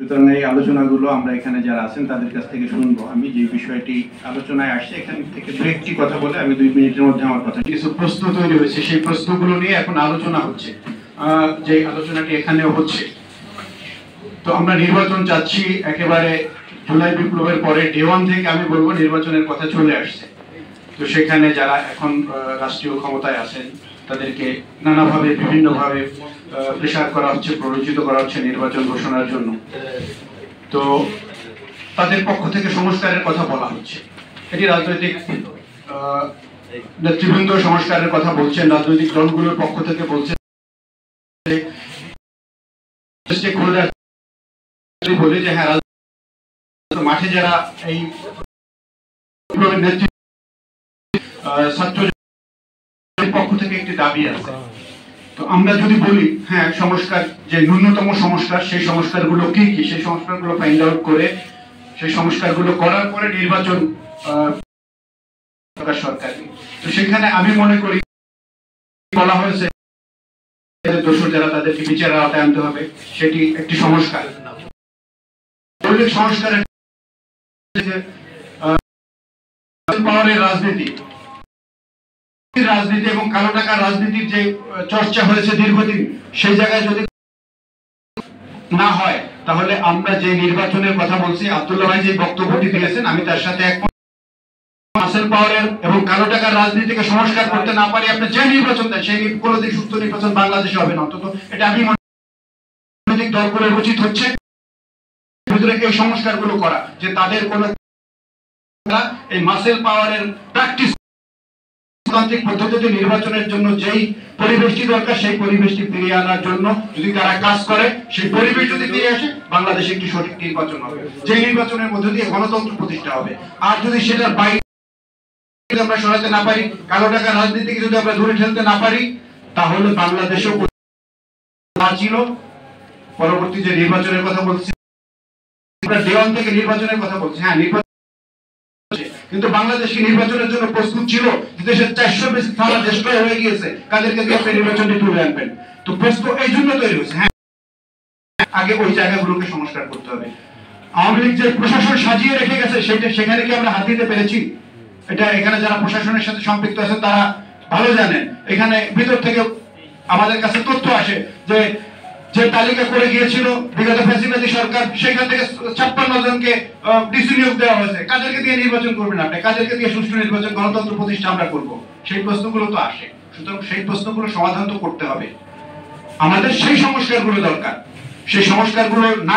সুতরাং এই আলোচনাগুলো আমরা এখানে যারা আছেন তাদের কাছ থেকে শুনবো। আমি যে বিষয়টি আলোচনায় আসছে এখান থেকে দু একটি কথা বলে আমি 2 মিনিটের মধ্যে আমার কথা। কিছু প্রশ্ন তৈরি হয়েছে, সেই প্রশ্নগুলো নিয়ে এখন আলোচনা হচ্ছে, যে আলোচনাটি এখানেও হচ্ছে। তো আমরা নির্বাচন চাচ্ছি একেবারে জুলাই বিপ্লবের পরে ডে 1 থেকে আমি বলবো নির্বাচনের কথা চলে আসছে। তো সেখানে যারা এখন রাষ্ট্রীয় ক্ষমতায় আছেন তাদেরকে নানাভাবে বিভিন্নভাবে প্রেসার করা হচ্ছে, প্ররোচিত করা হচ্ছে নির্বাচন ঘোষণার জন্য। তো তাদের পক্ষ থেকে সংস্কারের কথা বলা হচ্ছে। এটি রাজনৈতিক নেতৃবৃন্দ সংস্কারের কথা বলছেন, রাজনৈতিক দলগুলোর পক্ষ থেকে বলছে, বলে যে হ্যাঁ মাঠে যারা এই ছাত্র পক্ষ থেকে একটি দাবি আছে। তো আমরা যদি বলি হ্যাঁ সংস্কার, যে ন্যূনতম সংস্কার, সেই সংস্কারগুলো কি কি, সেই সংস্কারগুলো ফাইন্ড আউট করে সেই সংস্কারগুলো করার পরে নির্বাচন সরকার। তো সেখানে আমি মনে করি বলা হয়েছে দোষর যারা তাদেরকে বিচারের আওতায় আনতে হবে, সেটি একটি সংস্কার। মৌলিক সংস্কারের পাওয়ারের রাজনীতি এবং কালো টাকার রাজনীতির যে চর্চা হয়েছে দীর্ঘদিন, সেই জায়গায় যদি না হয় তাহলে আমরা যে নির্বাচনের কথা বলছি, আব্দুল্লাহ ভাই যে বক্তব্যটি দিয়েছেন আমি তার সাথে একমত। মাসেল পাওয়ারের এবং কালো টাকার রাজনীতিকে সংস্কার করতে না পারি আপনি যে নির্বাচন দেন সেই কোনোদিন সুস্থ নির্বাচন বাংলাদেশে হবে না। অন্তত এটা আমি রাজনৈতিক দলগুলোর উচিত হচ্ছে ভিতরে এই সংস্কারগুলো করা, যে তাদের কোন এই মাসেল পাওয়ারের প্র্যাকটিস গণতান্ত্রিক পদ্ধতিতে নির্বাচনের জন্য যেই পরিবেশটি দরকার সেই পরিবেশটি ফিরিয়ে আনার জন্য যদি তারা কাজ করে, সেই পরিবেশ যদি ফিরে আসে বাংলাদেশে একটি সঠিক নির্বাচন হবে, যে নির্বাচনের মধ্যে দিয়ে গণতন্ত্র প্রতিষ্ঠা হবে। আর যদি সেটার বাইরে আমরা সরাতে না পারি, কালো টাকার রাজনীতিকে যদি আমরা দূরে ঠেলতে না পারি, তাহলে বাংলাদেশেও ছিল পরবর্তী যে নির্বাচনের কথা বলছি, আমরা ডে 1 থেকে নির্বাচনের কথা বলছি। হ্যাঁ নির্বাচন, কিন্তু বাংলাদেশ কি নির্বাচনের জন্য প্রস্তুত ছিল? দেশের 400 বেশি থানা দেশপ্রায় হয়ে গিয়েছে, কাদেরকে দিয়ে আপনি নির্বাচনটি তুলে আনবেন? তো প্রশ্ন এই জন্য তৈরি হয়েছে। হ্যাঁ আগে ওই জায়গাগুলোকে সংস্কার করতে হবে। আওয়ামী লীগ যে প্রশাসন সাজিয়ে রেখে গেছে সেখানে কি আমরা হাত দিতে পেরেছি? এটা এখানে যারা প্রশাসনের সাথে সম্পৃক্ত আছে তারা ভালো জানেন। এখানে ভিতর থেকে আমাদের কাছে তথ্য আসে যে যে তালিকা করে গিয়েছিল বিগত ফ্যাসিবাদী সরকার, সেখান থেকে 56 জনকে ডিসি নিয়োগ দেওয়া হয়েছে। কাদেরকে দিয়ে নির্বাচন করবেন আপনি? কাদেরকে দিয়ে সুষ্ঠু নির্বাচন গণতন্ত্র প্রতিষ্ঠা আমরা করবো? সেই প্রশ্নগুলো তো আসে। সুতরাং সেই প্রশ্নগুলো সমাধান তো করতে হবে। আমাদের সেই সংস্কারগুলো দরকার। সেই সংস্কারগুলো না